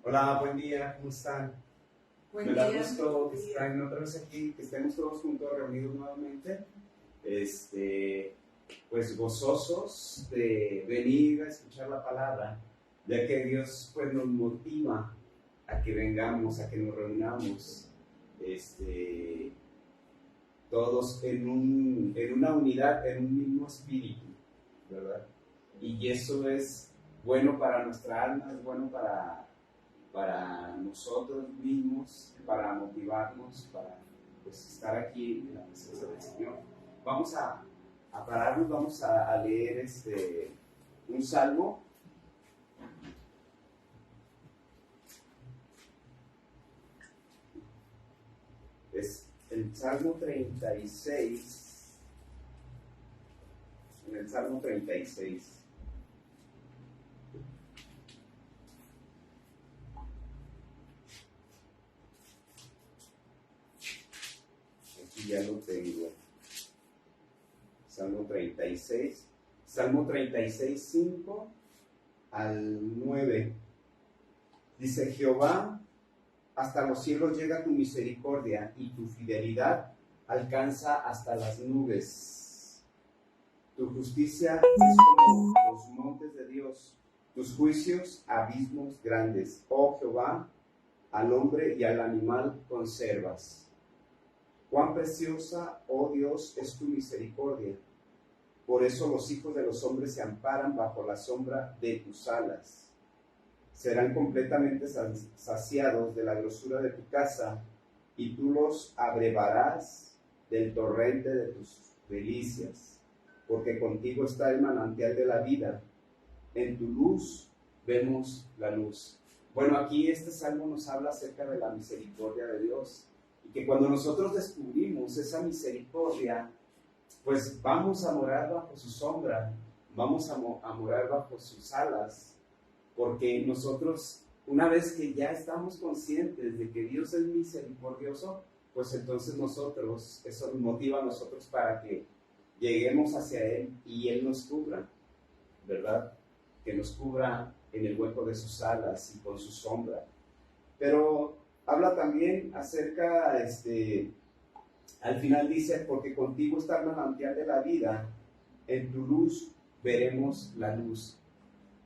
Hola, buen día, ¿cómo están? Buen Me da día. gusto que estén otra vez aquí, que estemos todos juntos reunidos nuevamente. Pues gozosos de venir a escuchar la palabra, ya que Dios pues nos motiva a que vengamos, a que nos reunamos, todos en una unidad, en un mismo espíritu, ¿verdad? Y eso es bueno para nuestra alma, es bueno para nosotros mismos, para motivarnos, para pues, estar aquí en la presencia del Señor. Vamos a pararnos, vamos a leer un salmo. Es el Salmo 36. En el Salmo 36. Aquí ya lo tengo. Salmo 36. Salmo 36, 5 al 9. Dice: Jehová, hasta los cielos llega tu misericordia y tu fidelidad alcanza hasta las nubes. Tu justicia es como los montes de Dios, tus juicios abismos grandes. Oh Jehová, al hombre y al animal conservas. Cuán preciosa, oh Dios, es tu misericordia. Por eso los hijos de los hombres se amparan bajo la sombra de tus alas. Serán completamente saciados de la grosura de tu casa, y tú los abrevarás del torrente de tus delicias, porque contigo está el manantial de la vida. En tu luz vemos la luz. Bueno, aquí este salmo nos habla acerca de la misericordia de Dios, y que cuando nosotros descubrimos esa misericordia, pues vamos a morar bajo su sombra, vamos a morar bajo sus alas, porque nosotros, una vez que ya estamos conscientes de que Dios es misericordioso, pues entonces nosotros, eso nos motiva a nosotros para que lleguemos hacia Él y Él nos cubra, ¿verdad? Que nos cubra en el hueco de sus alas y con su sombra. Pero habla también acerca, al final dice: porque contigo está el manantial de la vida, en tu luz veremos la luz.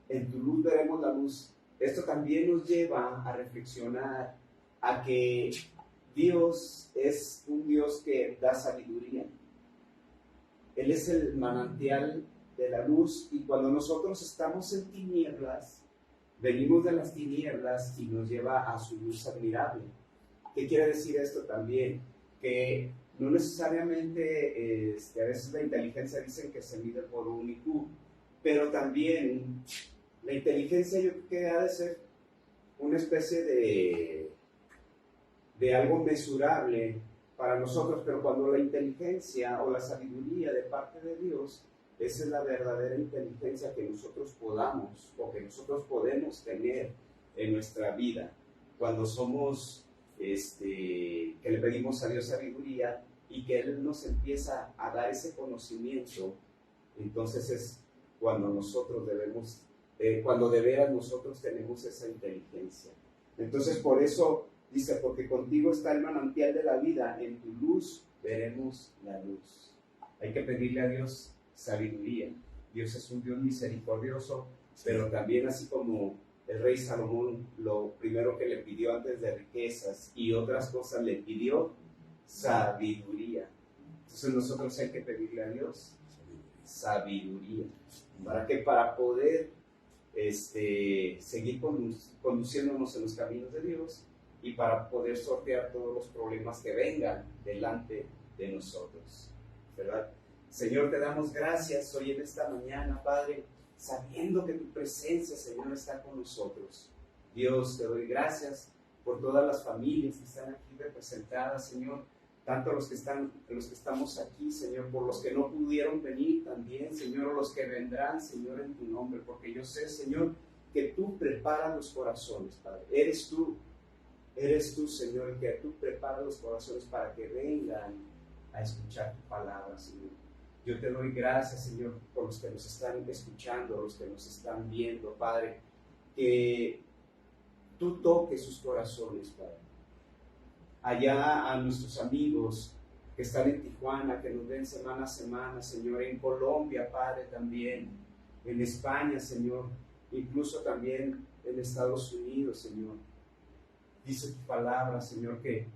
En tu luz veremos la luz. Esto también nos lleva a reflexionar a que Dios es un Dios que da sabiduría. Él es el manantial de la luz, y cuando nosotros estamos en tinieblas, venimos de las tinieblas y nos lleva a su luz admirable. ¿Qué quiere decir esto también? Que no necesariamente, a veces la inteligencia dicen que se mide por un IQ, pero también la inteligencia yo creo que ha de ser una especie de algo mesurable para nosotros, pero cuando la inteligencia o la sabiduría de parte de Dios, esa es la verdadera inteligencia que nosotros podamos o que nosotros podemos tener en nuestra vida. Cuando somos, que le pedimos a Dios sabiduría y que Él nos empieza a dar ese conocimiento, entonces es cuando nosotros debemos, cuando de veras nosotros tenemos esa inteligencia. Entonces por eso dice: porque contigo está el manantial de la vida, en tu luz veremos la luz. Hay que pedirle a Dios sabiduría. Dios es un Dios misericordioso, pero también, así como el rey Salomón, lo primero que le pidió antes de riquezas y otras cosas, le pidió sabiduría. Entonces nosotros hay que pedirle a Dios sabiduría. ¿Para qué? Para poder seguir conduciéndonos en los caminos de Dios, y para poder sortear todos los problemas que vengan delante de nosotros, ¿verdad? Señor, te damos gracias hoy en esta mañana, Padre, sabiendo que tu presencia, Señor, está con nosotros. Dios, te doy gracias por todas las familias que están aquí representadas, Señor, tanto los que estamos aquí, Señor, por los que no pudieron venir también, Señor, o los que vendrán, Señor, en tu nombre, porque yo sé, Señor, que tú preparas los corazones, Padre. Eres tú, Señor, que tú preparas los corazones para que vengan a escuchar tu palabra, Señor. Yo te doy gracias, Señor, por los que nos están escuchando, los que nos están viendo, Padre, que tú toques sus corazones, Padre. Allá a nuestros amigos que están en Tijuana, que nos ven semana a semana, Señor, en Colombia, Padre, también, en España, Señor, incluso también en Estados Unidos, Señor. Dice tu palabra, Señor, que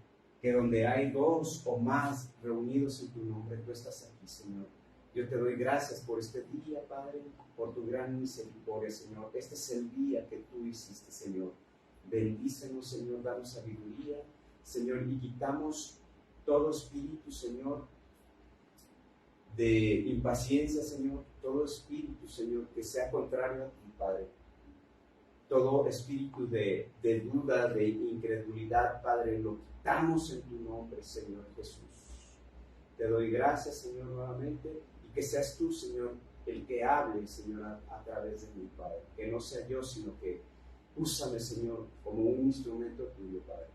donde hay dos o más reunidos en tu nombre, tú estás aquí, Señor. Yo te doy gracias por este día, Padre, por tu gran misericordia, Señor. Este es el día que tú hiciste, Señor. Bendícenos, Señor, danos sabiduría, Señor, y quitamos todo espíritu, Señor, de impaciencia, Señor, todo espíritu, Señor, que sea contrario a ti, Padre. Todo espíritu de duda, de incredulidad, Padre, lo quitamos en tu nombre, Señor Jesús. Te doy gracias, Señor, nuevamente, y que seas tú, Señor, el que hable, Señor, a través de mi Padre. Que no sea yo, sino que úsame, Señor, como un instrumento tuyo, Padre.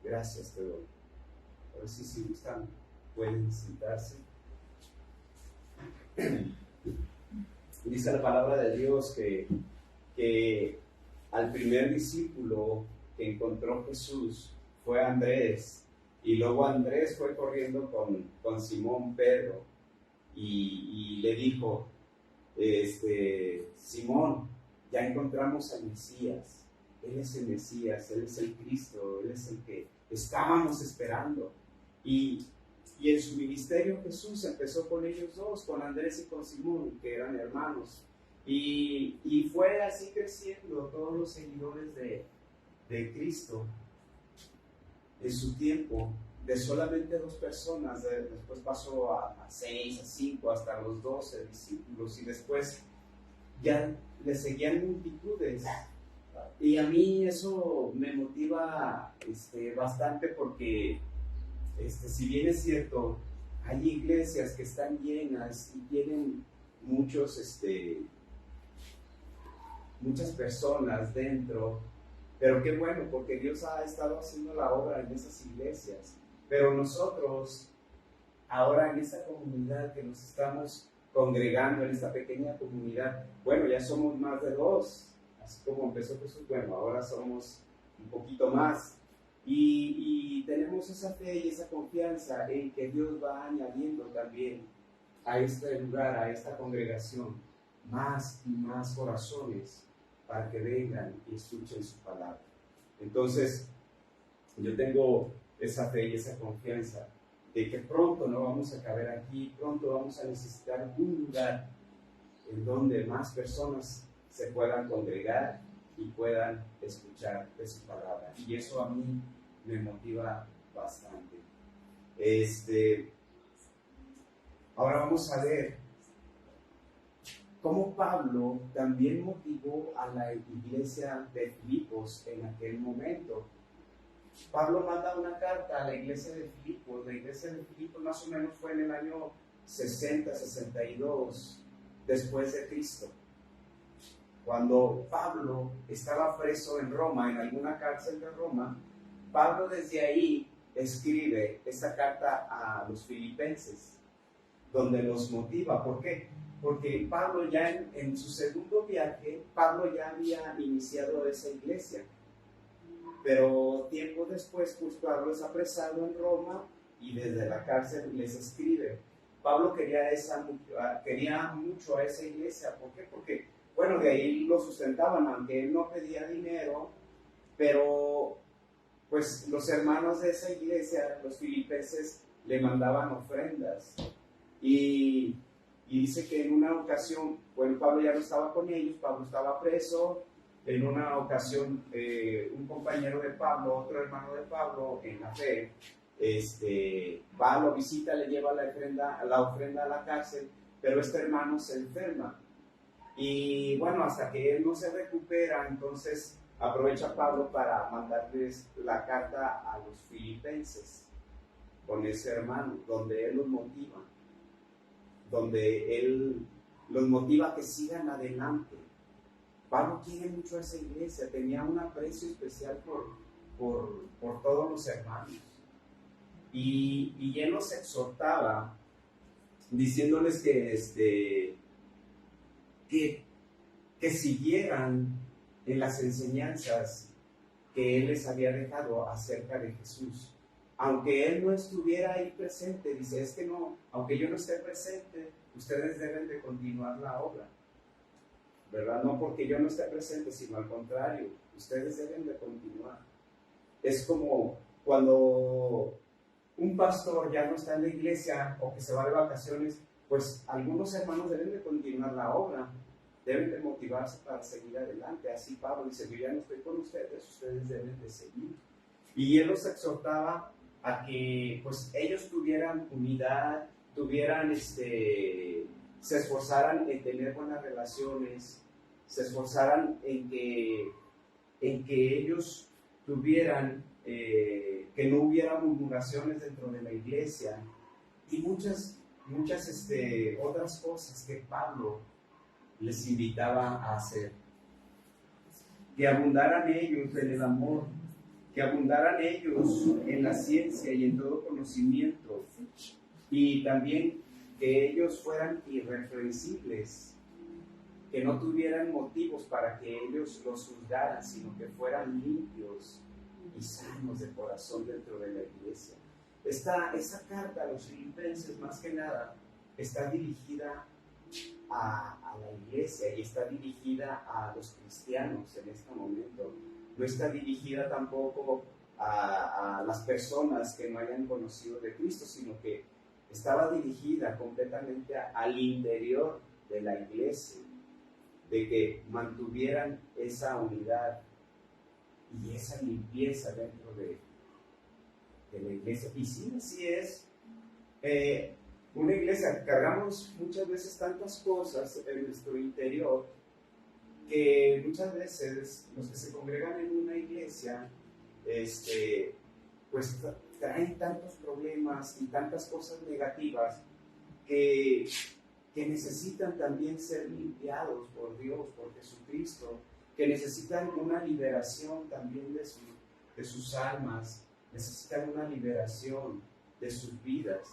Gracias te doy. Ahora sí, si gustan, pueden sentarse. Dice la palabra de Dios que al primer discípulo que encontró Jesús fue Andrés, y luego Andrés fue corriendo con Simón Pedro y le dijo, Simón, ya encontramos al Mesías. Él es el Mesías, Él es el Cristo, Él es el que estábamos esperando. Y en su ministerio Jesús empezó con ellos dos, con Andrés y con Simón, que eran hermanos. Y fue así creciendo todos los seguidores de Cristo en su tiempo, de solamente 2 personas, después pasó a 6, a 5, hasta los 12 discípulos, y después ya le seguían multitudes. Y a mí eso me motiva bastante porque si bien es cierto, hay iglesias que están llenas y tienen muchas personas dentro, pero qué bueno, porque Dios ha estado haciendo la obra en esas iglesias. Pero nosotros, ahora en esta comunidad que nos estamos congregando, en esta pequeña comunidad, bueno, ya somos más de 2, así como empezó Jesús, bueno, ahora somos un poquito más. Y tenemos esa fe y esa confianza en que Dios va añadiendo también a este lugar, a esta congregación, más y más corazones para que vengan y escuchen su palabra. Entonces, yo tengo esa fe y esa confianza de que pronto no vamos a caber aquí, pronto vamos a necesitar un lugar en donde más personas se puedan congregar y puedan escuchar de su palabra. Y eso a mí me motiva bastante. Ahora vamos a ver cómo Pablo también motivó a la iglesia de Filipos en aquel momento. Pablo manda una carta a la iglesia de Filipos. La iglesia de Filipos más o menos fue en el año 60, 62 después de Cristo. Cuando Pablo estaba preso en Roma, en alguna cárcel de Roma, Pablo desde ahí escribe esta carta a los filipenses, donde los motiva. ¿Por qué? Porque Pablo ya en su segundo viaje, Pablo ya había iniciado esa iglesia. Pero tiempo después, pues Pablo es apresado en Roma y desde la cárcel les escribe. Pablo quería mucho a esa iglesia. ¿Por qué? Porque, bueno, de ahí lo sustentaban, aunque él no pedía dinero, pero pues los hermanos de esa iglesia, los filipenses, le mandaban ofrendas. Y dice que en una ocasión, bueno, Pablo ya no estaba con ellos, Pablo estaba preso. En una ocasión, un compañero de Pablo, otro hermano de Pablo en la fe, va, lo visita, le lleva la ofrenda a la cárcel, pero este hermano se enferma. Y bueno, hasta que él no se recupera, entonces aprovecha Pablo para mandarles la carta a los filipenses con ese hermano, donde él los motiva, a que sigan adelante. Pablo quiere mucho a esa iglesia, tenía un aprecio especial por todos los hermanos. Y él los exhortaba diciéndoles que siguieran en las enseñanzas que Él les había dejado acerca de Jesús. Aunque Él no estuviera ahí presente, dice, es que no, aunque yo no esté presente, ustedes deben de continuar la obra, ¿verdad? No porque yo no esté presente, sino al contrario, ustedes deben de continuar. Es como cuando un pastor ya no está en la iglesia o que se va de vacaciones, pues algunos hermanos deben de continuar la obra, deben de motivarse para seguir adelante. Así Pablo dice, yo ya no estoy con ustedes, ustedes deben de seguir. Y él los exhortaba a que pues ellos tuvieran unidad, se esforzaran en tener buenas relaciones, se esforzaran en que ellos tuvieran, que no hubiera murmuraciones dentro de la iglesia y muchas otras cosas que Pablo les invitaba a hacer. Que abundaran ellos en el amor, que abundaran ellos en la ciencia y en todo conocimiento, y también que ellos fueran irreprensibles, que no tuvieran motivos para que ellos los juzgaran, sino que fueran limpios y sanos de corazón dentro de la iglesia. Esta carta a los filipenses, más que nada, está dirigida a la iglesia y está dirigida a los cristianos en este momento. No está dirigida tampoco a las personas que no hayan conocido de Cristo, sino que estaba dirigida completamente al interior de la iglesia, de que mantuvieran esa unidad y esa limpieza dentro de la iglesia. Y sí, así es. Una iglesia, cargamos muchas veces tantas cosas en nuestro interior que muchas veces los que se congregan en una iglesia pues traen tantos problemas y tantas cosas negativas que necesitan también ser limpiados por Dios, por Jesucristo, que necesitan una liberación también de sus almas, necesitan una liberación de sus vidas,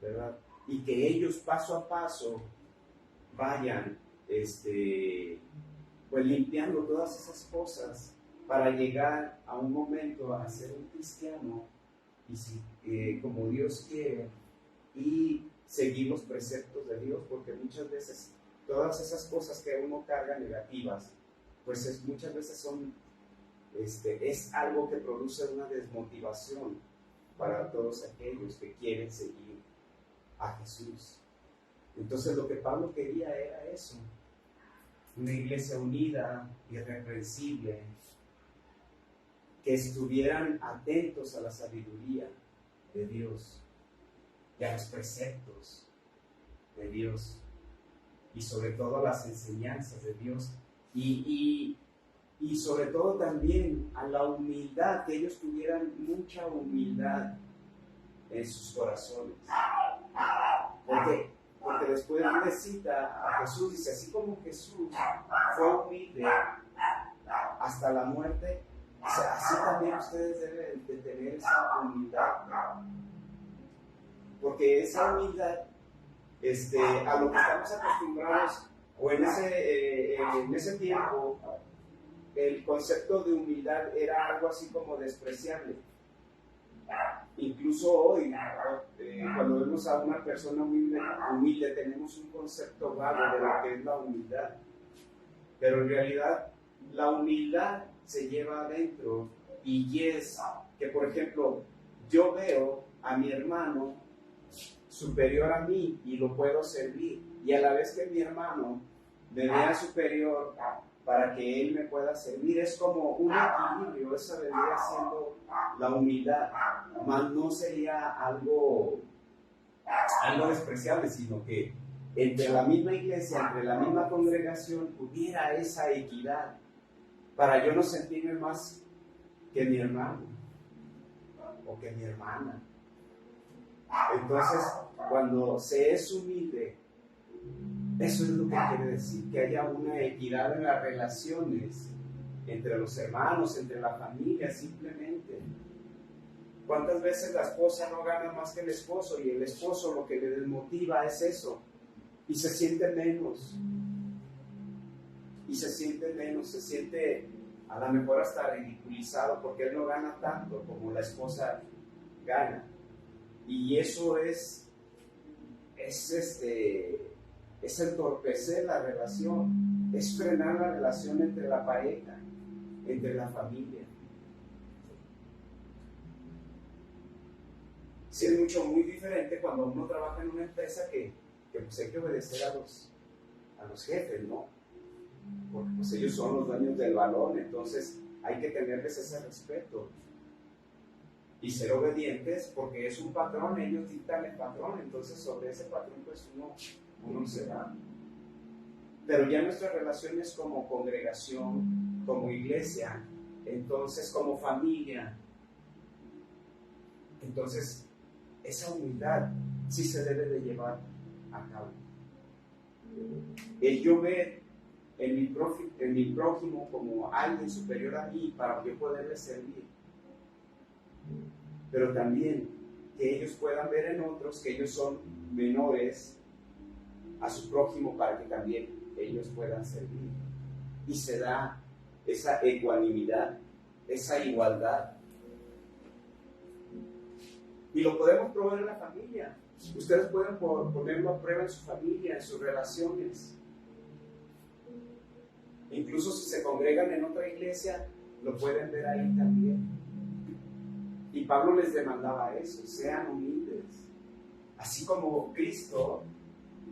¿verdad? Y que ellos paso a paso vayan pues limpiando todas esas cosas para llegar a un momento a ser un cristiano y como Dios quiere y seguir los preceptos de Dios, porque muchas veces todas esas cosas que uno carga negativas, pues muchas veces son es algo que produce una desmotivación para todos aquellos que quieren seguir a Jesús. Entonces lo que Pablo quería era eso, una iglesia unida, irreprensible, que estuvieran atentos a la sabiduría de Dios y a los preceptos de Dios y sobre todo a las enseñanzas de Dios y sobre todo también a la humildad, que ellos tuvieran mucha humildad en sus corazones. Porque después le cita a Jesús, dice, así como Jesús fue humilde hasta la muerte, así también ustedes deben de tener esa humildad. Porque esa humildad, a lo que estamos acostumbrados, o en ese tiempo, el concepto de humildad era algo así como despreciable. Incluso hoy, cuando vemos a una persona humilde, tenemos un concepto vago de lo que es la humildad. Pero en realidad, la humildad se lleva adentro y es que, por ejemplo, yo veo a mi hermano superior a mí y lo puedo servir, y a la vez que mi hermano me vea superior para que él me pueda servir, es como un equilibrio. Eso vendría siendo la humildad, más no sería algo despreciable, sino que entre la misma iglesia, entre la misma congregación, hubiera esa equidad, para yo no sentirme más que mi hermano o que mi hermana. Entonces, cuando se es humilde, eso es lo que quiere decir, que haya una equidad en las relaciones entre los hermanos, entre la familia, simplemente. ¿Cuántas veces la esposa no gana más que el esposo y el esposo lo que le desmotiva es eso? Y se siente menos. Y se siente a lo mejor hasta ridiculizado, porque él no gana tanto como la esposa gana. Y eso es entorpecer la relación, es frenar la relación entre la pareja, entre la familia. Sí, es muy diferente cuando uno trabaja en una empresa que pues hay que obedecer a los jefes, ¿no? Porque pues ellos son los dueños del balón, entonces hay que tenerles ese respeto y ser obedientes, porque es un patrón, ellos dictan el patrón, entonces sobre ese patrón pues uno se va. Pero ya nuestras relaciones como congregación, como iglesia, entonces como familia, entonces esa humildad sí se debe de llevar a cabo. El yo ver en mi prójimo como alguien superior a mí para yo poderle servir, pero también que ellos puedan ver en otros que ellos son menores a su prójimo para que también ellos puedan servir. Y se da esa ecuanimidad, esa igualdad. Y lo podemos probar en la familia. Ustedes pueden ponerlo a prueba en su familia, en sus relaciones. Incluso si se congregan en otra iglesia, lo pueden ver ahí también. Y Pablo les demandaba eso, sean humildes. Así como Cristo,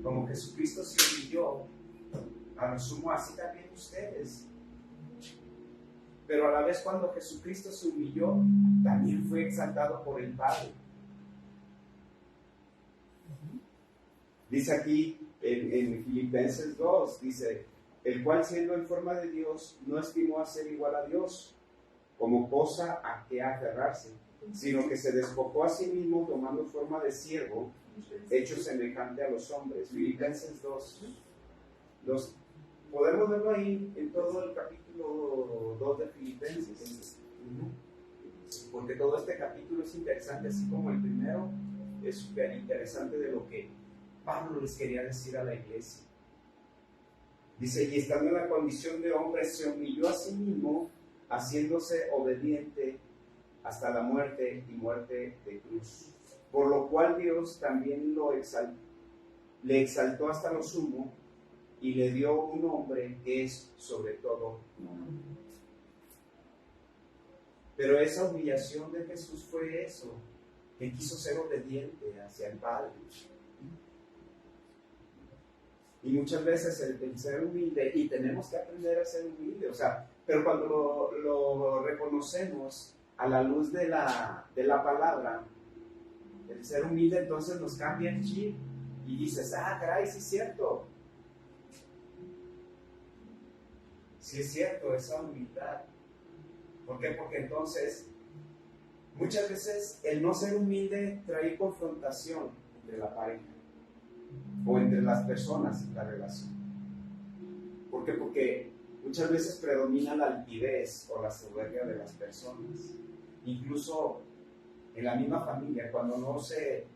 como Jesucristo se humilló, a lo sumo así también ustedes. Pero a la vez cuando Jesucristo se humilló, también fue exaltado por el Padre. Dice aquí en Filipenses 2, dice, el cual siendo en forma de Dios, no estimó a ser igual a Dios, como cosa a que aferrarse, sino que se despojó a sí mismo tomando forma de siervo, hecho semejante a los hombres. Filipenses 2. Podemos verlo ahí en todo el capítulo 2 de Filipenses. Porque todo este capítulo es interesante, así como el primero es súper interesante de lo que Pablo les quería decir a la iglesia. Dice, y estando en la condición de hombre, se humilló a sí mismo, haciéndose obediente hasta la muerte y muerte de cruz. Por lo cual Dios también le exaltó hasta lo sumo y le dio un nombre que es sobre todo nombre. Pero esa humillación de Jesús fue eso, que quiso ser obediente hacia el Padre. Y muchas veces el ser humilde, y tenemos que aprender a ser humilde, pero cuando lo reconocemos a la luz de la palabra, el ser humilde entonces nos cambia el chip y dices, caray, sí es cierto. Sí es cierto, esa humildad. ¿Por qué? Porque entonces, muchas veces el no ser humilde trae confrontación entre la pareja o entre las personas en la relación. ¿Por qué? Porque muchas veces predomina la altivez o la soberbia de las personas. Incluso en la misma familia, cuando no se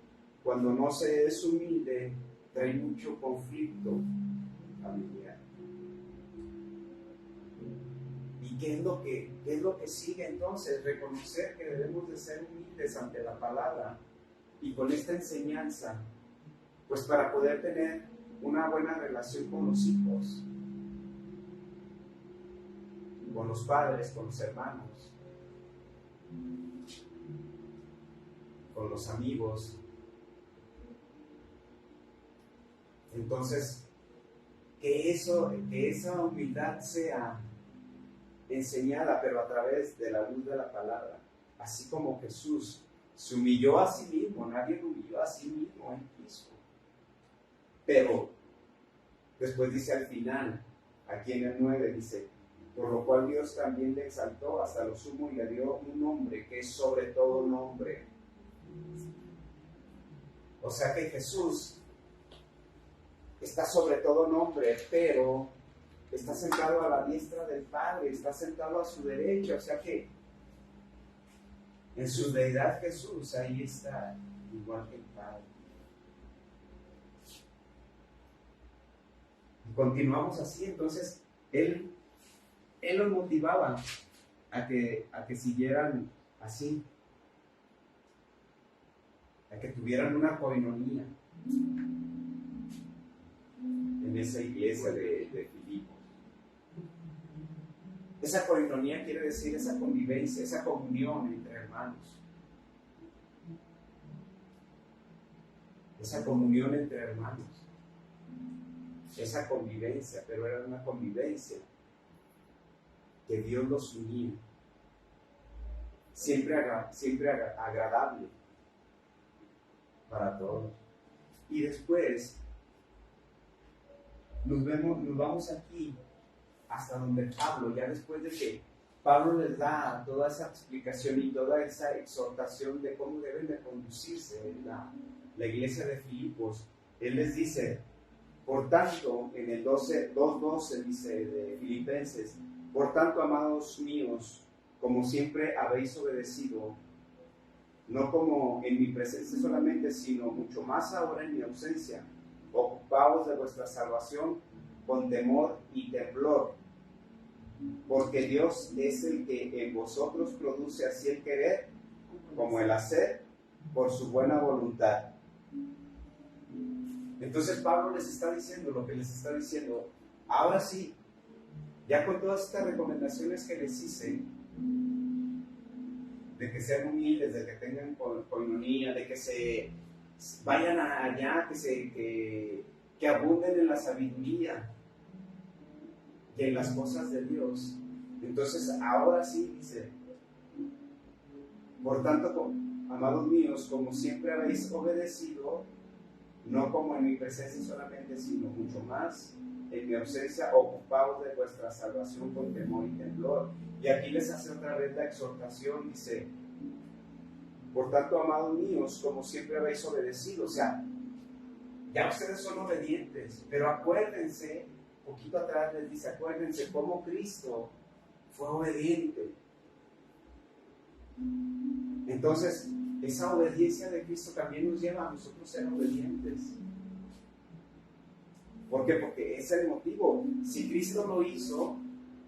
es humilde, trae mucho conflicto familiar. ¿Y qué es lo que sigue entonces? Reconocer que debemos de ser humildes ante la palabra y con esta enseñanza, pues para poder tener una buena relación con los hijos, con los padres, con los hermanos, con los amigos. Entonces, que esa humildad sea enseñada, pero a través de la luz de la palabra, así como Jesús se humilló a sí mismo, nadie lo humilló a sí mismo en Cristo. Pero después dice al final, aquí en el 9, dice, por lo cual Dios también le exaltó hasta lo sumo y le dio un nombre que es sobre todo nombre. O sea que Jesús está sobre todo nombre, pero está sentado a la diestra del Padre, está sentado a su derecha, o sea que en su deidad Jesús ahí está, igual que el Padre. Y continuamos así, entonces Él Él los motivaba a que siguieran así, a que tuvieran una coinonía en esa iglesia de Filipos. Esa coinonía quiere decir esa convivencia, esa comunión entre hermanos. Esa comunión entre hermanos. Esa convivencia, pero era una convivencia que Dios los unía. Siempre agradable para todos. Y después nos vamos aquí hasta donde Pablo, ya después de que Pablo les da toda esa explicación y toda esa exhortación de cómo deben de conducirse en la iglesia de Filipos, él les dice, por tanto, en el 2:12 dice de Filipenses, por tanto, amados míos, como siempre habéis obedecido, no como en mi presencia solamente, sino mucho más ahora en mi ausencia, ocupaos de vuestra salvación con temor y temblor, porque Dios es el que en vosotros produce así el querer como el hacer por su buena voluntad. Entonces Pablo les está diciendo lo que les está diciendo. Ahora sí, ya con todas estas recomendaciones que les hice, de que sean humildes, de que tengan coinonía, de que se vayan allá, que abunden en la sabiduría y en las cosas de Dios. Entonces ahora sí dice, por tanto, amados míos, como siempre habéis obedecido, no como en mi presencia solamente, sino mucho más en mi ausencia, ocupaos de vuestra salvación con temor y temblor. Y aquí les hace otra vez la exhortación, dice, por tanto, amados míos, como siempre habéis obedecido, o sea, ya ustedes son obedientes, pero acuérdense, poquito atrás les dice, acuérdense cómo Cristo fue obediente. Entonces, esa obediencia de Cristo también nos lleva a nosotros a ser obedientes. ¿Por qué? Porque es el motivo. Si Cristo lo hizo,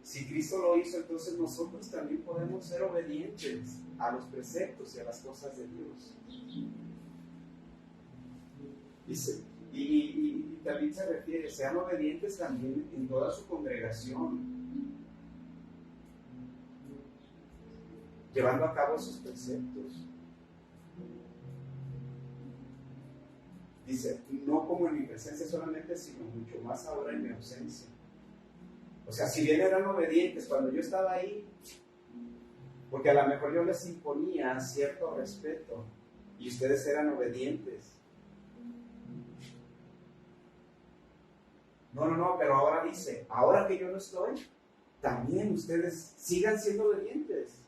entonces nosotros también podemos ser obedientes a los preceptos y a las cosas de Dios. Dice, y también se refiere, sean obedientes también en toda su congregación, llevando a cabo esos preceptos. Dice, no como en mi presencia solamente, sino mucho más ahora en mi ausencia. O sea, si bien eran obedientes cuando yo estaba ahí, porque a lo mejor yo les imponía cierto respeto y ustedes eran obedientes. No, pero ahora dice, ahora que yo no estoy, también ustedes sigan siendo obedientes.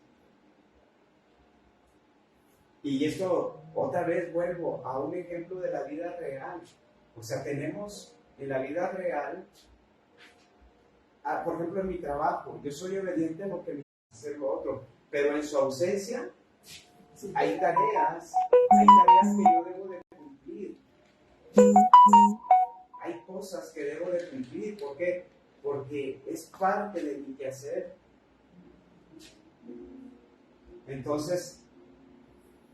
Y esto, otra vez vuelvo a un ejemplo de la vida real. O sea, tenemos en la vida real, por ejemplo, en mi trabajo, yo soy obediente a lo que me hace lo otro, pero en su ausencia hay tareas que yo debo de cumplir. Hay cosas que debo de cumplir. ¿Por qué? Porque es parte de mi quehacer. Entonces,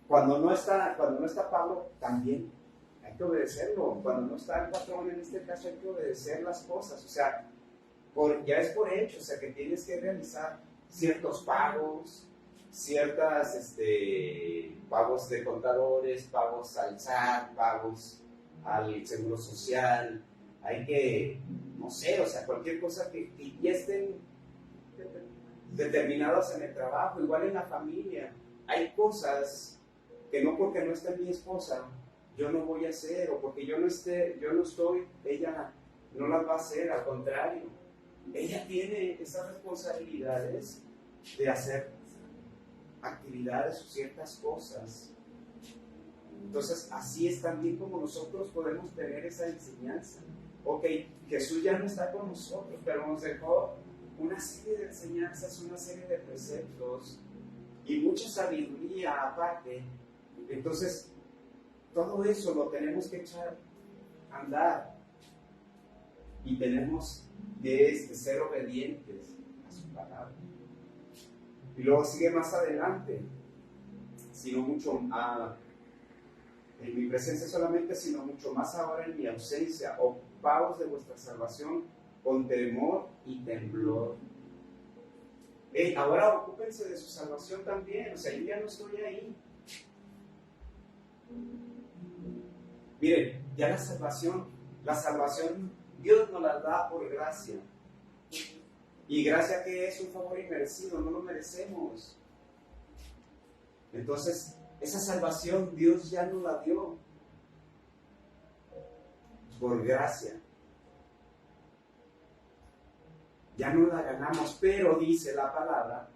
cuando no está Pablo, también hay que obedecerlo. Cuando no está el patrón, en este caso, hay que obedecer las cosas. O sea, ya es por hecho, o sea, que tienes que realizar ciertos pagos, pagos de contadores, pagos al SAT, pagos al Seguro Social. Hay que, no sé, o sea, cualquier cosa que ya estén determinadas en el trabajo, igual en la familia. Hay cosas que no porque no esté mi esposa, yo no voy a hacer, o porque yo no estoy, ella no las va a hacer, al contrario. Ella tiene esas responsabilidades de hacer actividades o ciertas cosas. Entonces, así es también como nosotros podemos tener esa enseñanza. Ok, Jesús ya no está con nosotros, pero nos dejó una serie de enseñanzas, una serie de preceptos y mucha sabiduría aparte. Entonces, todo eso lo tenemos que echar a andar y tenemos que ser obedientes palabra. Y luego sigue más adelante, sino mucho en mi presencia solamente, sino mucho más ahora en mi ausencia. Ocupaos de vuestra salvación con temor y temblor. Ahora ocúpense de su salvación también. O sea, yo ya no estoy ahí. Miren, ya la salvación Dios nos la da por gracia. Y gracia que es un favor inmerecido, no lo merecemos. Entonces, esa salvación Dios ya nos la dio por gracia. Ya no la ganamos, pero dice la palabra,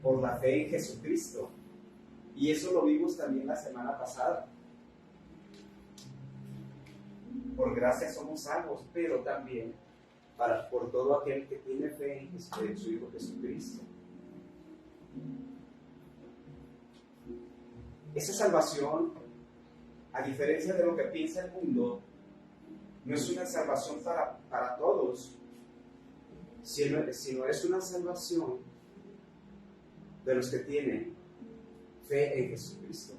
por la fe en Jesucristo. Y eso lo vimos también la semana pasada. Por gracia somos salvos, pero también por todo aquel que tiene fe en su Hijo Jesucristo. Esa salvación, a diferencia de lo que piensa el mundo, no es una salvación para todos, sino es una salvación de los que tienen fe en Jesucristo,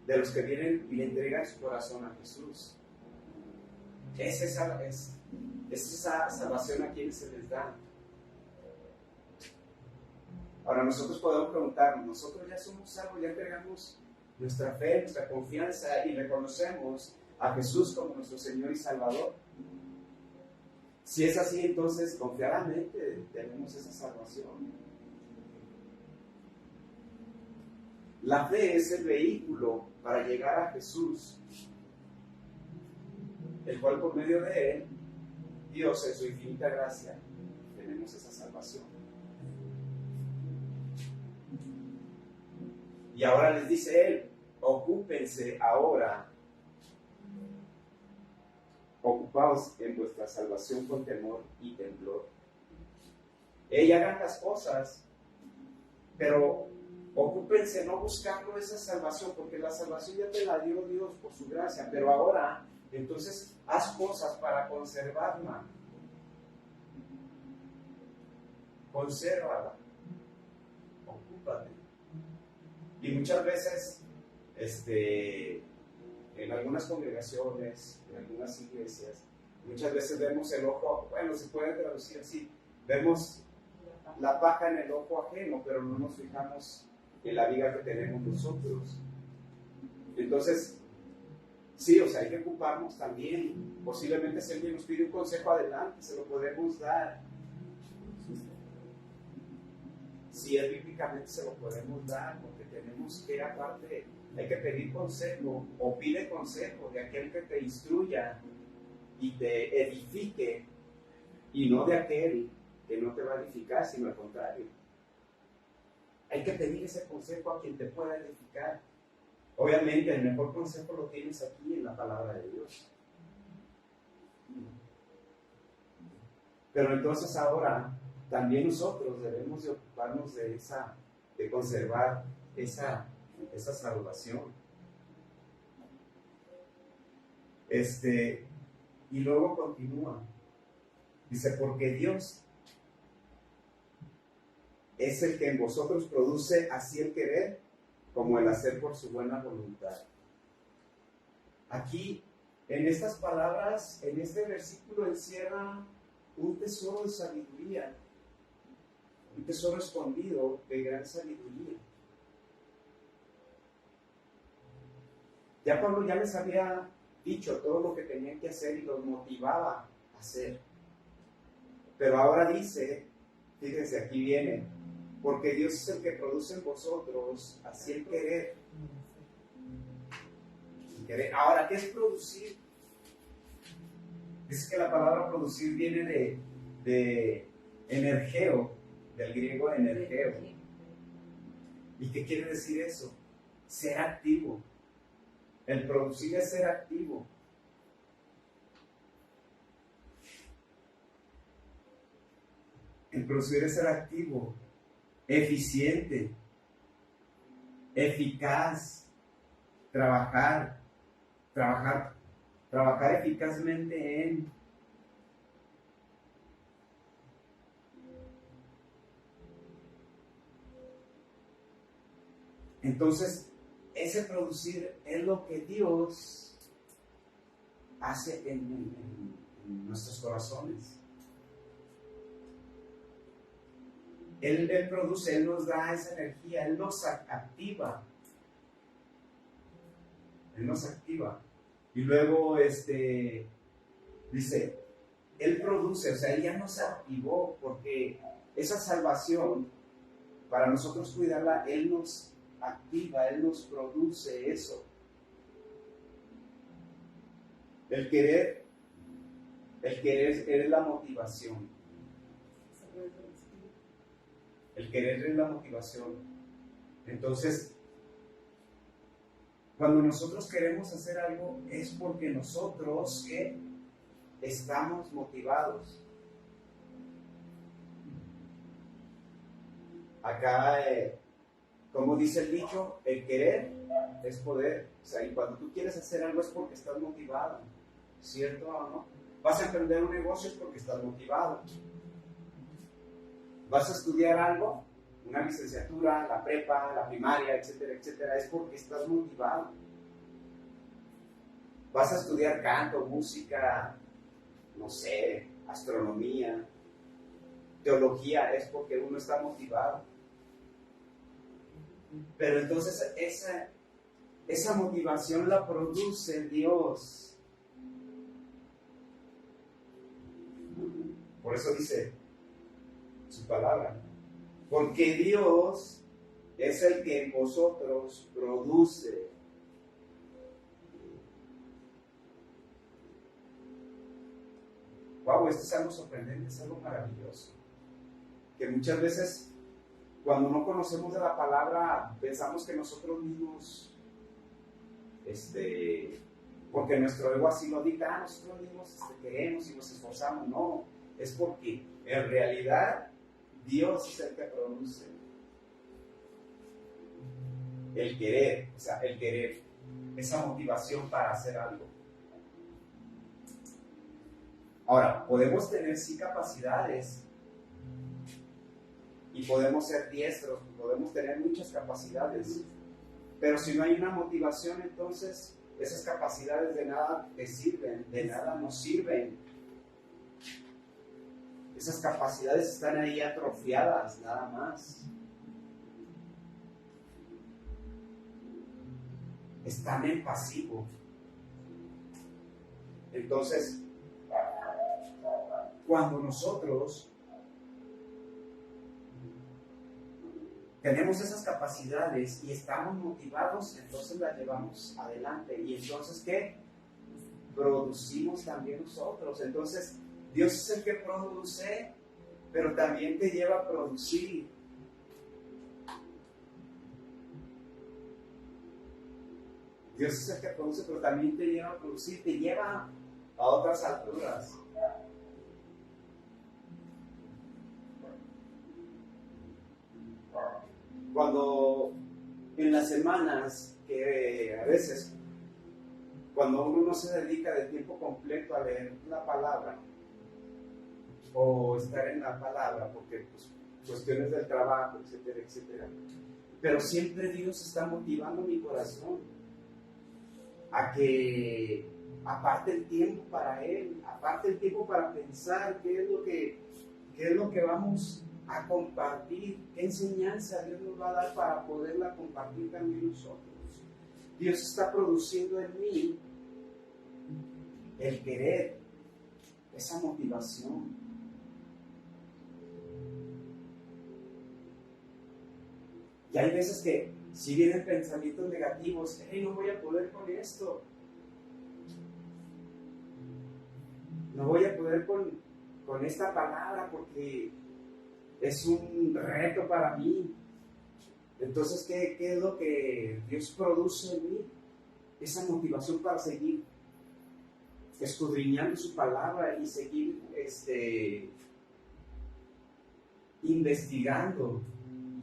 de los que vienen y le entregan su corazón a Jesús. Es esa salvación a quienes se les da. Ahora nosotros podemos preguntarnos, nosotros ya somos salvos, ya entregamos nuestra fe, nuestra confianza y reconocemos a Jesús como nuestro Señor y Salvador. Si es así, entonces confiadamente tenemos esa salvación. La fe es el vehículo para llegar a Jesús, el cual por medio de él, Dios en su infinita gracia, tenemos esa salvación. Y ahora les dice él, ocúpense ahora, ocupaos en vuestra salvación con temor y temblor. Hagan las cosas, pero ocúpense no buscando esa salvación, porque la salvación ya te la dio Dios por su gracia, pero ahora, entonces, haz cosas para conservarla. Consérvala. Ocúpate. Y muchas veces, en algunas congregaciones, en algunas iglesias, muchas veces vemos el ojo, bueno, se puede traducir así, vemos la paja en el ojo ajeno, pero no nos fijamos en la viga que tenemos nosotros. Entonces, sí, o sea, hay que ocuparnos también. Posiblemente si alguien nos pide un consejo adelante, se lo podemos dar. Si es bíblicamente, se lo podemos dar, porque tenemos que, aparte, hay que pedir consejo, o pide consejo de aquel que te instruya y te edifique, y no de aquel que no te va a edificar, sino al contrario. Hay que pedir ese consejo a quien te pueda edificar. Obviamente, el mejor consejo lo tienes aquí en la palabra de Dios. Pero entonces ahora, también nosotros debemos de ocuparnos de conservar esa salvación. Y luego continúa. Dice, porque Dios es el que en vosotros produce así el querer como el hacer por su buena voluntad. Aquí, en estas palabras, en este versículo encierra un tesoro de sabiduría, un tesoro escondido de gran sabiduría. Ya Pablo ya les había dicho todo lo que tenían que hacer y los motivaba a hacer. Pero ahora dice, fíjense, aquí viene, porque Dios es el que produce en vosotros así el querer. Ahora, ¿qué es producir? Dice que la palabra producir viene de energeo, del griego energeo. ¿Y qué quiere decir eso? Ser activo. El producir es ser activo. El producir es ser activo, eficiente, eficaz, trabajar eficazmente Entonces, ese producir es lo que Dios hace en nuestros corazones. Él produce, Él nos da esa energía, Él nos activa. Él nos activa. Y luego, dice, Él produce, o sea, Él ya nos activó, porque esa salvación, para nosotros cuidarla, Él nos activa, Él nos produce eso. El querer es la motivación. El querer es la motivación. Entonces, cuando nosotros queremos hacer algo, es porque nosotros estamos motivados. Acá, como dice el dicho, el querer es poder. O sea, y cuando tú quieres hacer algo es porque estás motivado. ¿Cierto o no? Vas a emprender un negocio es porque estás motivado. Vas a estudiar algo, una licenciatura, la prepa, la primaria, etcétera, etcétera, es porque estás motivado. Vas a estudiar canto, música, no sé, astronomía, teología, es porque uno está motivado. Pero entonces esa motivación la produce Dios. Por eso dice su palabra, porque Dios es el que en vosotros produce. Wow, esto es algo sorprendente, es algo maravilloso. Que muchas veces, cuando no conocemos de la palabra, pensamos que nosotros mismos, porque nuestro ego así lo dicta, nosotros mismos queremos y nos esforzamos. No, es porque en realidad Dios es el que produce. El querer, o sea, el querer, esa motivación para hacer algo. Ahora, podemos tener sí capacidades y podemos ser diestros, podemos tener muchas capacidades, pero si no hay una motivación, entonces esas capacidades de nada te sirven, de nada nos sirven. Esas capacidades están ahí atrofiadas, nada más. Están en pasivo. Entonces, cuando nosotros tenemos esas capacidades y estamos motivados, entonces las llevamos adelante. Y entonces, ¿qué? Producimos también nosotros. Entonces, Dios es el que produce, pero también te lleva a producir. Dios es el que produce, pero también te lleva a producir, te lleva a otras alturas. Cuando en las semanas, que a veces, cuando uno no se dedica de tiempo completo a leer la palabra, o estar en la palabra, porque pues, cuestiones del trabajo, etcétera, etcétera. Pero siempre Dios está motivando mi corazón a que aparte el tiempo para Él, aparte el tiempo para pensar qué es lo que vamos a compartir, qué enseñanza Dios nos va a dar para poderla compartir también nosotros. Dios está produciendo en mí el querer, esa motivación. Y hay veces que si vienen pensamientos negativos, no voy a poder con esto. No voy a poder con esta palabra porque es un reto para mí. Entonces, ¿qué es lo que Dios produce en mí? Esa motivación para seguir escudriñando su palabra y seguir investigando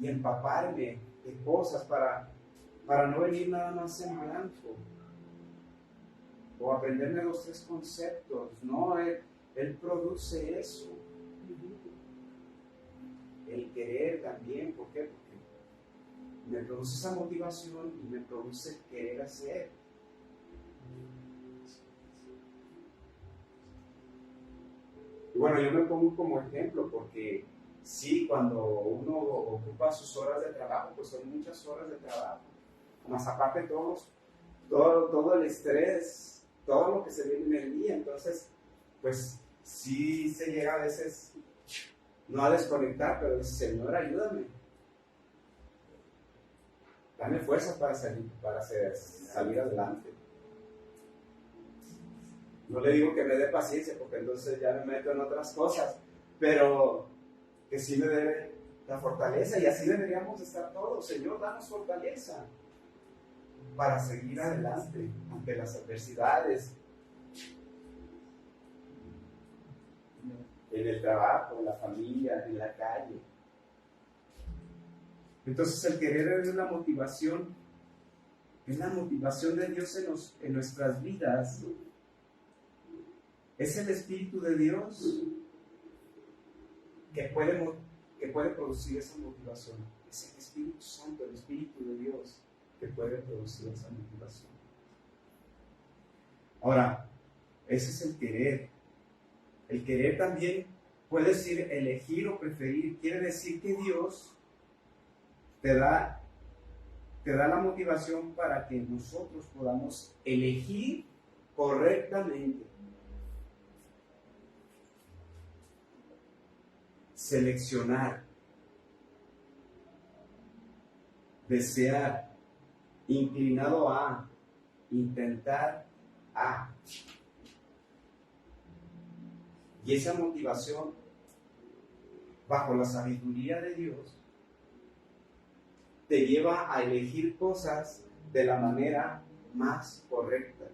y empaparme de cosas para no venir nada más en blanco o aprenderme los 3 conceptos. No, Él produce eso. El querer también. ¿Por qué? Porque me produce esa motivación y me produce querer hacer. Y bueno, yo me pongo como ejemplo porque sí, cuando uno ocupa sus horas de trabajo, pues son muchas horas de trabajo. Más aparte todo el estrés, todo lo que se viene en el día. Entonces, pues sí se llega a veces no a desconectar, pero dice, Señor, ayúdame. Dame fuerzas para salir adelante. No le digo que me dé paciencia, porque entonces ya me meto en otras cosas, pero que sí me dé la fortaleza, y así deberíamos estar todos. Señor, danos fortaleza para seguir adelante ante las adversidades, en el trabajo, en la familia, en la calle. Entonces el querer es la motivación de Dios en nuestras vidas. Es el Espíritu de Dios que puede producir esa motivación. Es el Espíritu Santo, el Espíritu de Dios que puede producir esa motivación. Ahora, ese es el querer. El querer también puede decir elegir o preferir. Quiere decir que Dios te da la motivación para que nosotros podamos elegir correctamente. Seleccionar, desear, inclinado a, intentar a. Y esa motivación, bajo la sabiduría de Dios, te lleva a elegir cosas de la manera más correcta.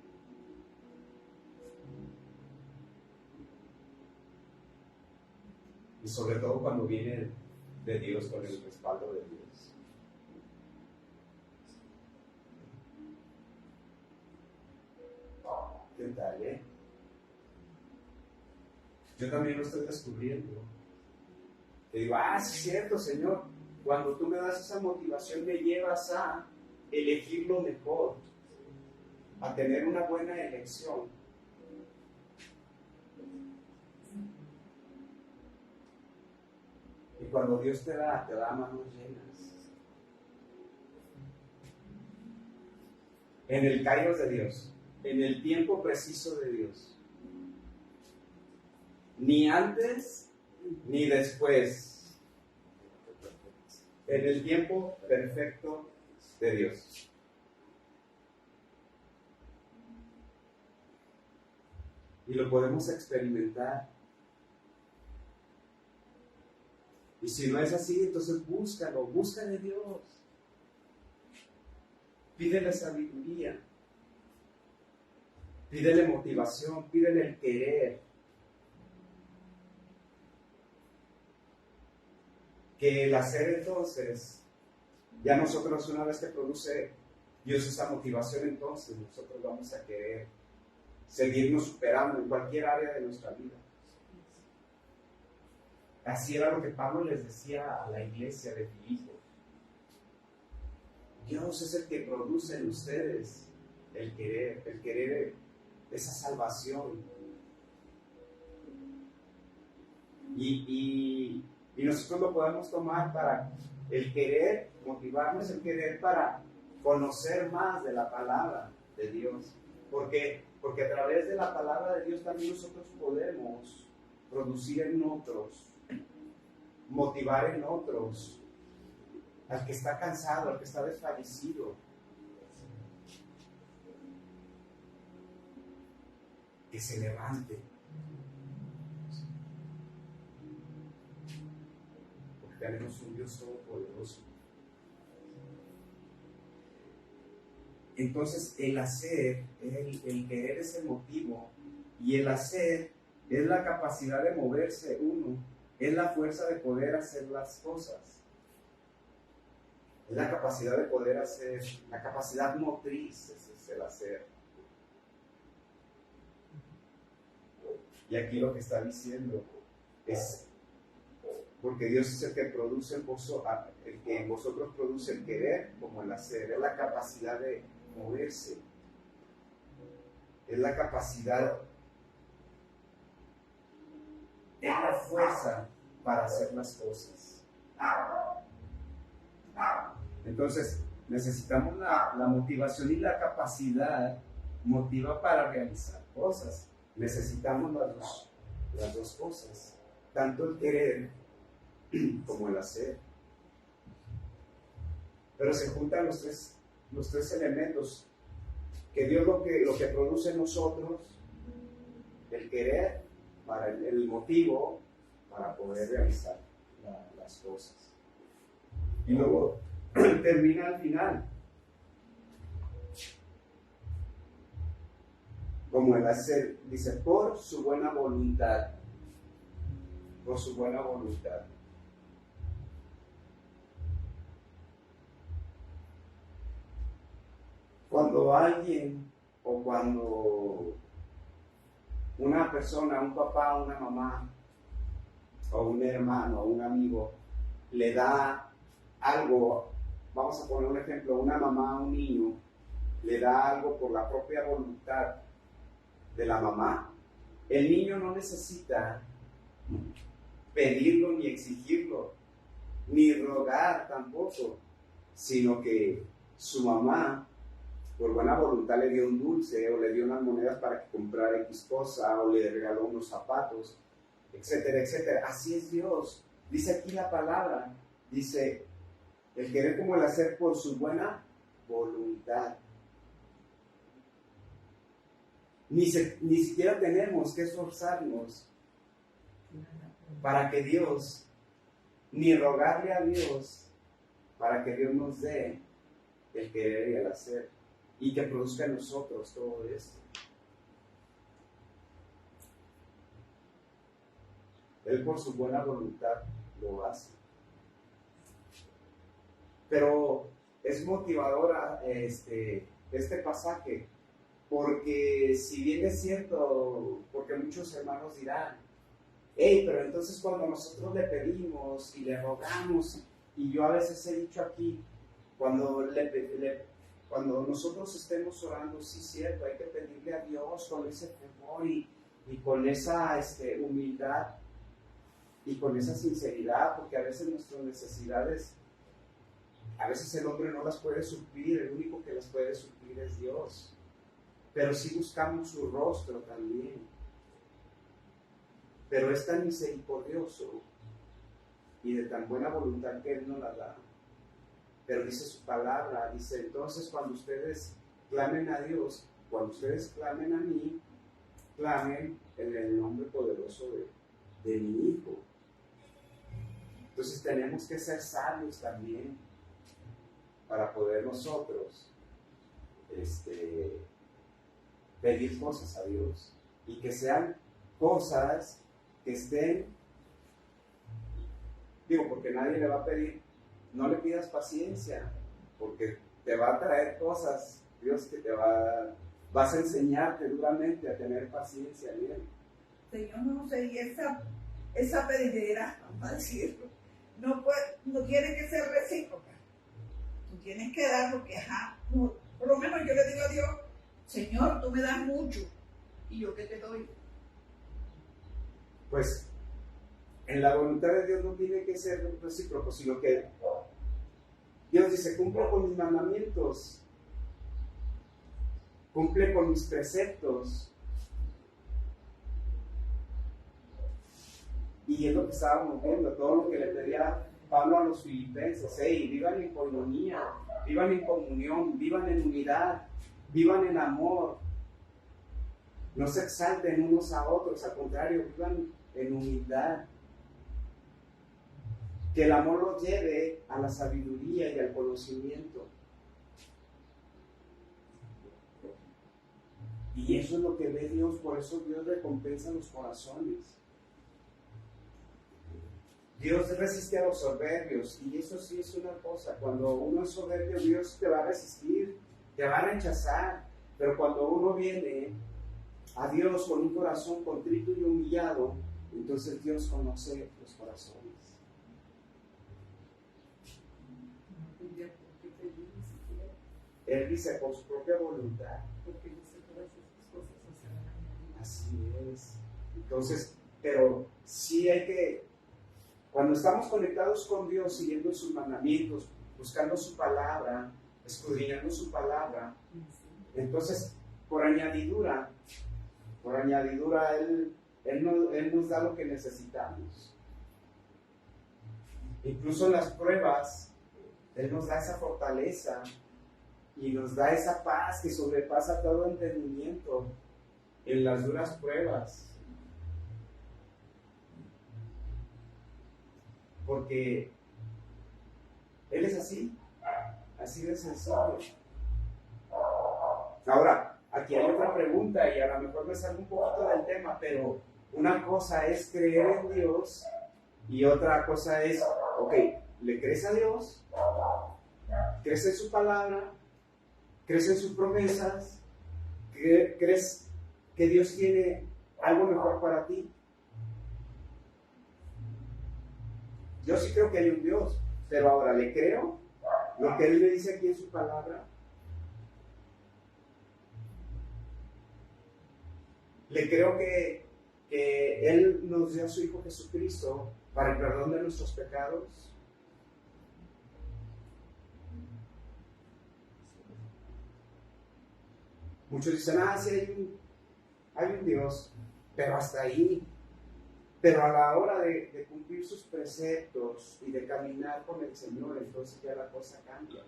Y sobre todo cuando viene de Dios, con el respaldo de Dios. ¿Qué tal, Yo también lo estoy descubriendo. Te digo, sí es cierto, Señor. Cuando tú me das esa motivación, me llevas a elegir lo mejor, a tener una buena elección. Y cuando Dios te da manos llenas. En el kairos de Dios, en el tiempo preciso de Dios. Ni antes ni después. En el tiempo perfecto de Dios. Y lo podemos experimentar. Y si no es así, entonces búscalo, busca de Dios. Pídele sabiduría. Pídele motivación, pídele el querer. Que el hacer entonces, ya nosotros una vez que produce Dios esa motivación, entonces nosotros vamos a querer seguirnos superando en cualquier área de nuestra vida. Así era lo que Pablo les decía a la iglesia de Filipos. Dios es el que produce en ustedes el querer esa salvación. Y nosotros lo podemos tomar para el querer, motivarnos el querer para conocer más de la palabra de Dios. Porque a través de la palabra de Dios también nosotros podemos producir en otros, motivar en otros, al que está cansado, al que está desfallecido, que se levante. Porque tenemos un Dios todopoderoso. Entonces el hacer, el querer es el motivo, y el hacer es la capacidad de moverse uno, es la fuerza de poder hacer las cosas. Es la capacidad de poder hacer, la capacidad motriz es el hacer. Y aquí lo que está diciendo es, Porque Dios es el que produce el que en vosotros produce el querer como el hacer. Es la capacidad de moverse. Es la capacidad, es la fuerza para hacer las cosas. Entonces, necesitamos la motivación y la capacidad motiva para realizar cosas. Necesitamos las dos cosas, tanto el querer como el hacer. Pero se juntan los tres elementos, que Dios lo que produce en nosotros, el querer, para el motivo, para poder realizar las cosas. Y luego termina al final, como el hacer, dice, por su buena voluntad, por su buena voluntad. Cuando alguien o cuando una persona, un papá, una mamá o un hermano o un amigo le da algo, vamos a poner un ejemplo, una mamá a un niño le da algo por la propia voluntad de la mamá, el niño no necesita pedirlo ni exigirlo, ni rogar tampoco, sino que su mamá por buena voluntad le dio un dulce o le dio unas monedas para que comprara X cosa o le regaló unos zapatos, etcétera, etcétera. Así es Dios. Dice aquí la palabra, dice, el querer como el hacer por su buena voluntad. Ni siquiera tenemos que esforzarnos para que Dios, ni rogarle a Dios para que Dios nos dé el querer y el hacer. Y que produzca en nosotros todo esto. Él por su buena voluntad lo hace. Pero es motivadora este pasaje, porque si bien es cierto, porque muchos hermanos dirán, hey, pero entonces cuando nosotros le pedimos y le rogamos, y yo a veces he dicho aquí, cuando nosotros estemos orando, sí es cierto, hay que pedirle a Dios con ese temor y con esa humildad y con esa sinceridad, porque a veces nuestras necesidades, a veces el hombre no las puede suplir, el único que las puede suplir es Dios, pero sí buscamos su rostro también. Pero es tan misericordioso y de tan buena voluntad que Él nos la da. Pero dice su palabra, dice, entonces cuando ustedes clamen a Dios, cuando ustedes clamen a mí, clamen en el nombre poderoso de mi Hijo. Entonces tenemos que ser sabios también para poder nosotros pedir cosas a Dios y que sean cosas que estén, porque nadie le va a pedir. No le pidas paciencia, porque te va a traer cosas, Dios, que vas a enseñarte duramente a tener paciencia, bien. Señor, no sé, y esa pedidera, vamos a decirlo, no tiene que ser recíproca. Tú tienes que dar porque, por lo menos yo le digo a Dios, Señor, tú me das mucho, ¿y yo qué te doy? Pues, en la voluntad de Dios no tiene que ser recíproco, sino que Dios dice, cumple con mis mandamientos, cumple con mis preceptos. Y es lo que estábamos viendo, todo lo que le pedía Pablo a los filipenses, vivan en coinonía, vivan en comunión, vivan en unidad, vivan en amor, no se exalten unos a otros, al contrario, vivan en humildad. Que el amor los lleve a la sabiduría y al conocimiento. Y eso es lo que ve Dios, por eso Dios recompensa los corazones. Dios resiste a los soberbios, y eso sí es una cosa, cuando uno es soberbio, Dios te va a resistir, te va a rechazar, pero cuando uno viene a Dios con un corazón contrito y humillado, entonces Dios conoce los corazones. Él dice por su propia voluntad. Porque dice todas estas cosas no se van a añadir. Así es. Entonces, pero sí hay que, cuando estamos conectados con Dios, siguiendo sus mandamientos, buscando su palabra, escudriñando su palabra, entonces, por añadidura, Él nos da lo que necesitamos. Incluso en las pruebas, Él nos da esa fortaleza y nos da esa paz que sobrepasa todo entendimiento en las duras pruebas. Porque Él es así de sencillo. Ahora, aquí hay otra pregunta y a lo mejor me salgo un poquito del tema, pero una cosa es creer en Dios y otra cosa es, ok, ¿le crees a Dios? ¿Crees en su palabra? ¿Crees en sus promesas? ¿Crees que Dios tiene algo mejor para ti? Yo sí creo que hay un Dios, pero ahora ¿le creo lo que Él me dice aquí en su palabra? Le creo que Él nos dio a su Hijo Jesucristo para el perdón de nuestros pecados. Muchos dicen, sí hay un Dios, pero hasta ahí. Pero a la hora de cumplir sus preceptos y de caminar con el Señor, entonces ya la cosa cambia.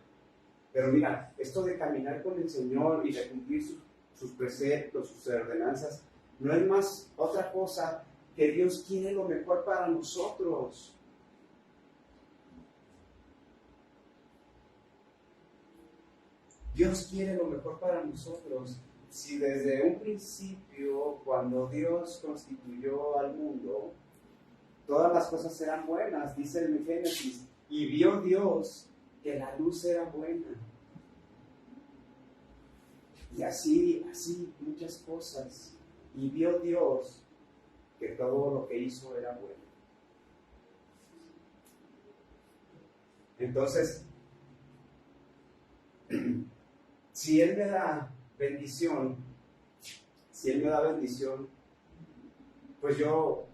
Pero mira, esto de caminar con el Señor y de cumplir sus preceptos, sus ordenanzas, no es más otra cosa que Dios quiere lo mejor para nosotros. Dios quiere lo mejor para nosotros. Si desde un principio, cuando Dios constituyó al mundo, todas las cosas eran buenas, dice el Génesis, y vio Dios que la luz era buena. Y así muchas cosas. Y vio Dios que todo lo que hizo era bueno. Entonces, si Él me da bendición, pues yo,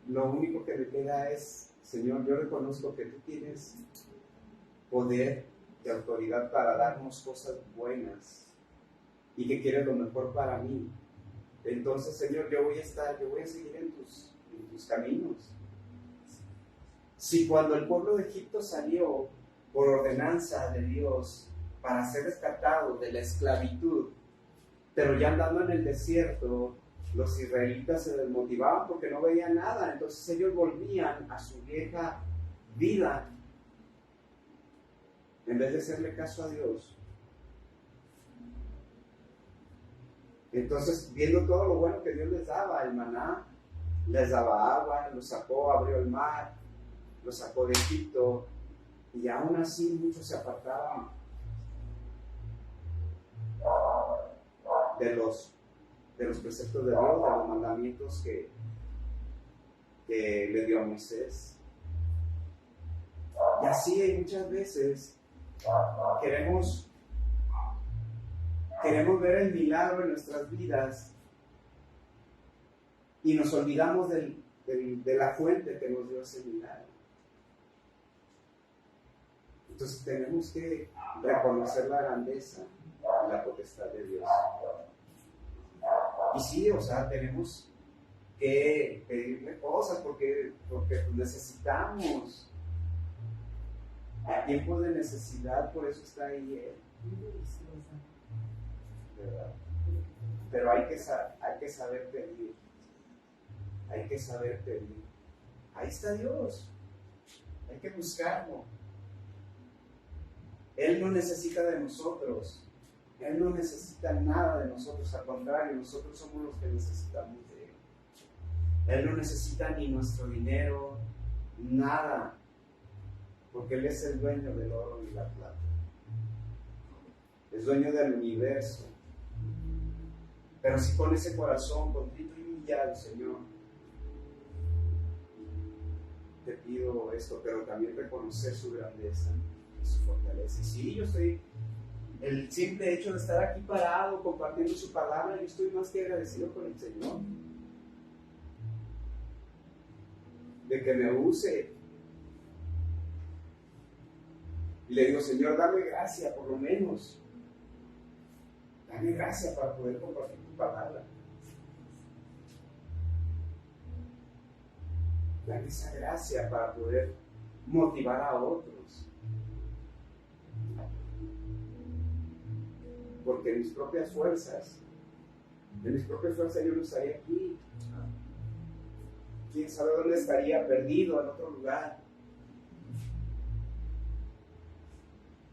lo único que me queda es, Señor, yo reconozco que tú tienes poder y autoridad para darnos cosas buenas y que quieres lo mejor para mí. Entonces, Señor, yo voy a seguir en tus caminos. Si cuando el pueblo de Egipto salió por ordenanza de Dios para ser rescatados de la esclavitud, pero ya andando en el desierto, los israelitas se desmotivaban porque no veían nada, entonces ellos volvían a su vieja vida en vez de hacerle caso a Dios. Entonces, viendo todo lo bueno que Dios les daba, el maná, les daba agua, los sacó, abrió el mar, los sacó de Egipto, y aún así muchos se apartaban de los preceptos de Dios, de los mandamientos que le dio a Moisés. Y así hay muchas veces queremos ver el milagro en nuestras vidas y nos olvidamos de la fuente que nos dio ese milagro. Entonces tenemos que reconocer la grandeza y la potestad de Dios. Y sí, tenemos que pedirle cosas porque necesitamos. En tiempos de necesidad, por eso está ahí Él. ¿Verdad? Pero hay que saber pedir. Hay que saber pedir. Ahí está Dios. Hay que buscarlo. Él no necesita de nosotros. Él no necesita nada de nosotros. Al contrario, nosotros somos los que necesitamos de Él. Él no necesita ni nuestro dinero, nada. Porque Él es el dueño del oro y la plata. Es dueño del universo. Pero si con ese corazón contrito y humillado, Señor, te pido esto, pero también reconocer su grandeza. y su fortaleza. Y sí, yo estoy, el simple hecho de estar aquí parado, compartiendo su palabra, yo estoy más que agradecido con el Señor. De que me use. Y le digo, Señor, dame gracia, por lo menos. Dame gracia para poder compartir tu palabra. Dame esa gracia para poder motivar a otros. Porque de mis propias fuerzas yo no estaría aquí. Quién sabe dónde estaría, perdido en otro lugar.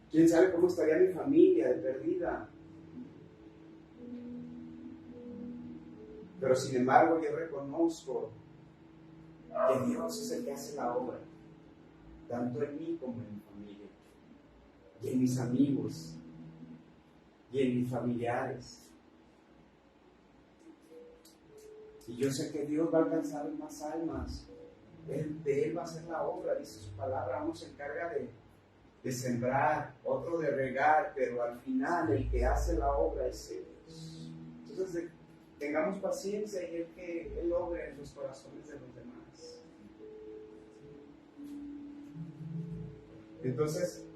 Quién sabe cómo estaría mi familia de perdida. Pero sin embargo yo reconozco que Dios es el que hace la obra, tanto en mí como en mi familia, y en mis amigos, y en mis familiares. Y yo sé que Dios va a alcanzar más almas. De Él va a hacer la obra, dice su palabra. Uno se encarga de sembrar, otro de regar, pero al final el que hace la obra es Él. Entonces tengamos paciencia y Él obre en los corazones de los demás. Entonces,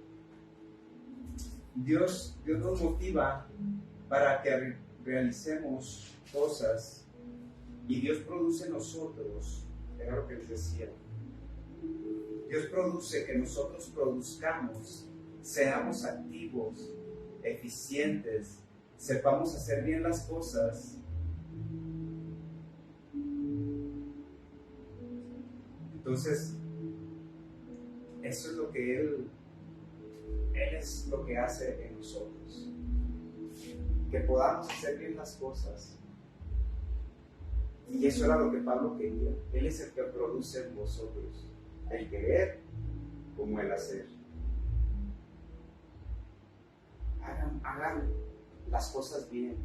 Dios nos motiva para que realicemos cosas. Y Dios produce en nosotros, era lo que les decía, Dios produce que nosotros produzcamos, seamos activos, eficientes, sepamos hacer bien las cosas. Entonces, eso es lo que Él es lo que hace en nosotros, que podamos hacer bien las cosas. Y eso era lo que Pablo quería. Él es el que produce en vosotros el querer como el hacer. Hagan las cosas bien.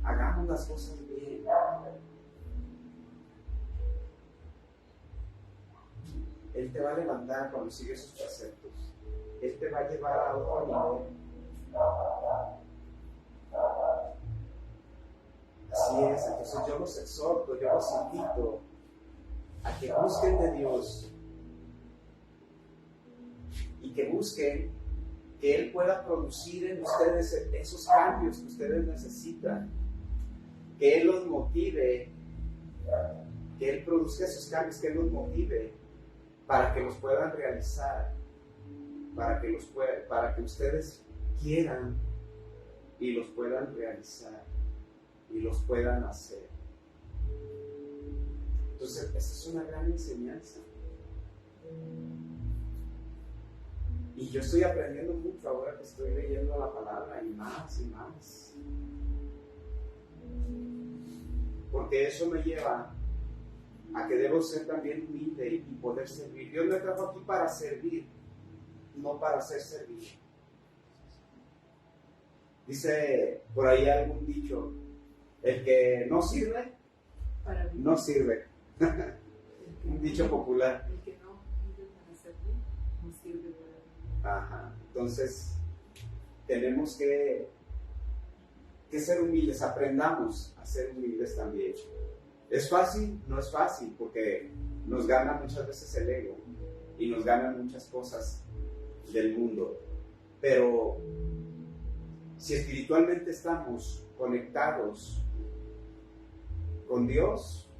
Hagamos las cosas bien. Él te va a levantar cuando sigues sus preceptos. Él te va a llevar a otro nivel. Así es, entonces yo los exhorto, yo los invito a que busquen de Dios y que busquen que Él pueda producir en ustedes esos cambios que ustedes necesitan, que Él los motive, que Él produzca esos cambios, que Él los motive para que los puedan realizar, para que ustedes quieran y los puedan realizar y los puedan hacer. Entonces, esa es una gran enseñanza. Y yo estoy aprendiendo mucho ahora que estoy leyendo la palabra, y más y más. Porque eso me lleva a que debo ser también humilde y poder servir. Dios me trajo aquí para servir, no para ser servido. Dice por ahí algún dicho: el que no sirve, no sirve. Un dicho popular. El que no vive para servir, no sirve para vivir. Ajá. Entonces, tenemos que ser humildes, aprendamos a ser humildes también. ¿Es fácil? No es fácil, porque nos gana muchas veces el ego y nos ganan muchas cosas del mundo. Pero si espiritualmente estamos conectados con Dios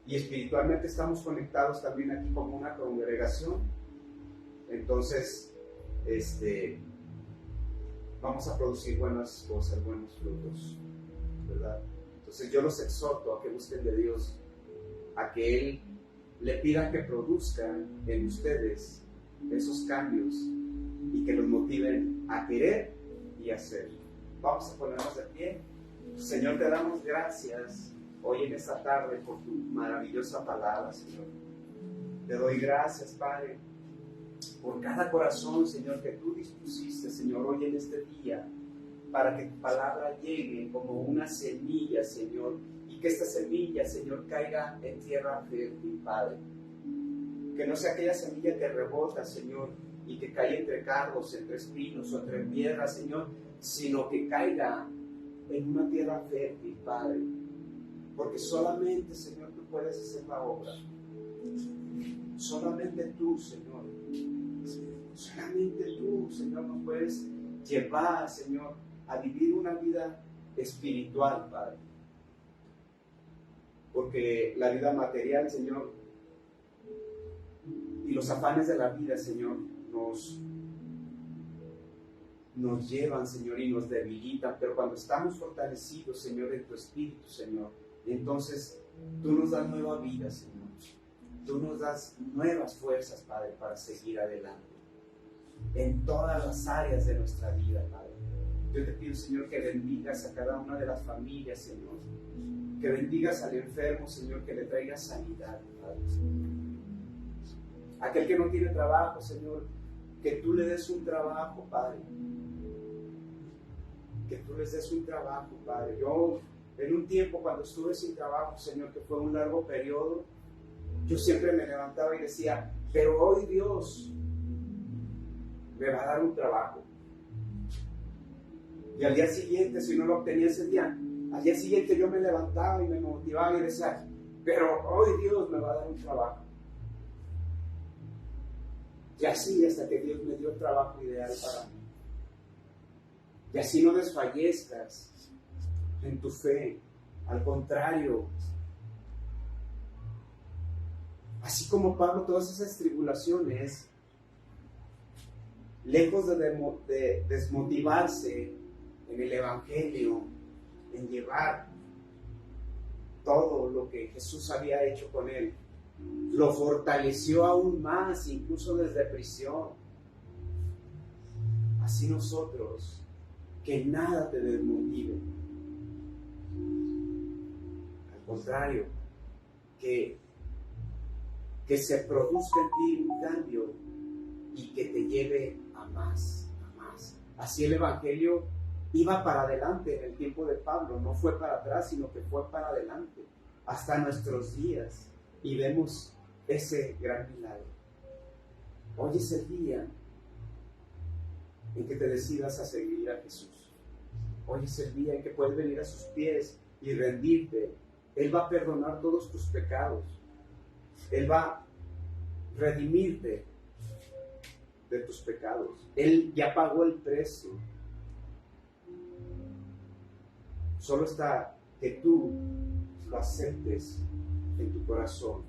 y espiritualmente estamos conectados también aquí como una congregación, entonces vamos a producir buenas cosas, buenos frutos, ¿verdad? Entonces yo los exhorto a que busquen de Dios, a que Él le pida que produzcan en ustedes esos cambios y que los motiven a querer y hacer. Vamos a ponernos de pie. Señor, te damos gracias hoy en esta tarde por tu maravillosa palabra, Señor. Te doy gracias, Padre, por cada corazón, Señor, que tú dispusiste, Señor, hoy en este día, para que tu palabra llegue como una semilla, Señor, y que esta semilla, Señor, caiga en tierra fértil, Padre. Que no sea aquella semilla que rebota, Señor, y que caiga entre carros, entre espinos o entre piedras, Señor, sino que caiga en una tierra fértil, Padre, porque solamente, Señor, tú puedes hacer la obra. Solamente tú, Señor. Solamente tú, Señor, nos puedes llevar, Señor, a vivir una vida espiritual, Padre. Porque la vida material, Señor, y los afanes de la vida, Señor, nos llevan, Señor, y nos debilitan. Pero cuando estamos fortalecidos, Señor, en tu espíritu, Señor, entonces tú nos das nueva vida, Señor. Tú nos das nuevas fuerzas, Padre, para seguir adelante en todas las áreas de nuestra vida, Padre. Yo te pido, Señor, que bendigas a cada una de las familias, Señor. Que bendigas al enfermo, Señor, que le traigas sanidad, Padre. Aquel que no tiene trabajo, Señor, que tú le des un trabajo, Padre. Que tú les des un trabajo, Padre. Yo, en un tiempo cuando estuve sin trabajo, Señor, que fue un largo periodo, yo siempre me levantaba y decía, pero hoy Dios me va a dar un trabajo. Y al día siguiente, si no lo obtenía ese día, al día siguiente yo me levantaba y me motivaba y decía, pero hoy Dios me va a dar un trabajo. Y así hasta que Dios me dio el trabajo ideal para mí. Y así no desfallezcas en tu fe. Al contrario, así como Pablo, todas esas tribulaciones, lejos de desmotivarse en el Evangelio, en llevar todo lo que Jesús había hecho con él, lo fortaleció aún más, incluso desde prisión. Así nosotros, que nada te desmotive. Al contrario, que se produzca en ti un cambio y que te lleve a más, a más. Así el Evangelio iba para adelante en el tiempo de Pablo, no fue para atrás, sino que fue para adelante, hasta nuestros días, y vemos ese gran milagro. Hoy es el día en que te decidas a seguir a Jesús. Hoy es el día en que puedes venir a sus pies y rendirte. Él va a perdonar todos tus pecados. Él va a redimirte de tus pecados. Él ya pagó el precio. Solo está que tú lo aceptes en tu corazón.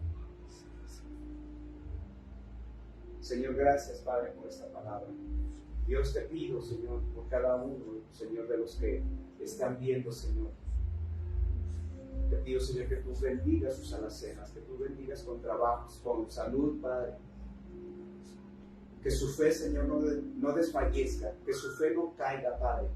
Señor, gracias, Padre, por esta palabra. Dios, te pido, Señor, por cada uno, Señor, de los que están viendo, Señor. Te pido, Señor, que tú bendigas sus alacenas, que tú bendigas con trabajos, con salud, Padre. Que su fe, Señor, no desfallezca, que su fe no caiga, Padre,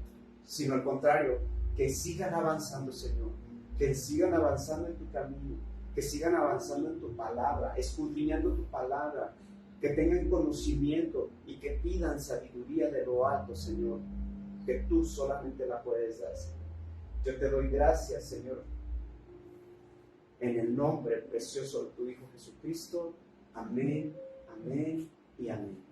sino al contrario, que sigan avanzando, Señor, que sigan avanzando en tu camino, que sigan avanzando en tu palabra, escudriñando tu palabra, que tengan conocimiento y que pidan sabiduría de lo alto, Señor, que tú solamente la puedes dar. Yo te doy gracias, Señor, en el nombre precioso de tu Hijo Jesucristo. Amén, amén y amén.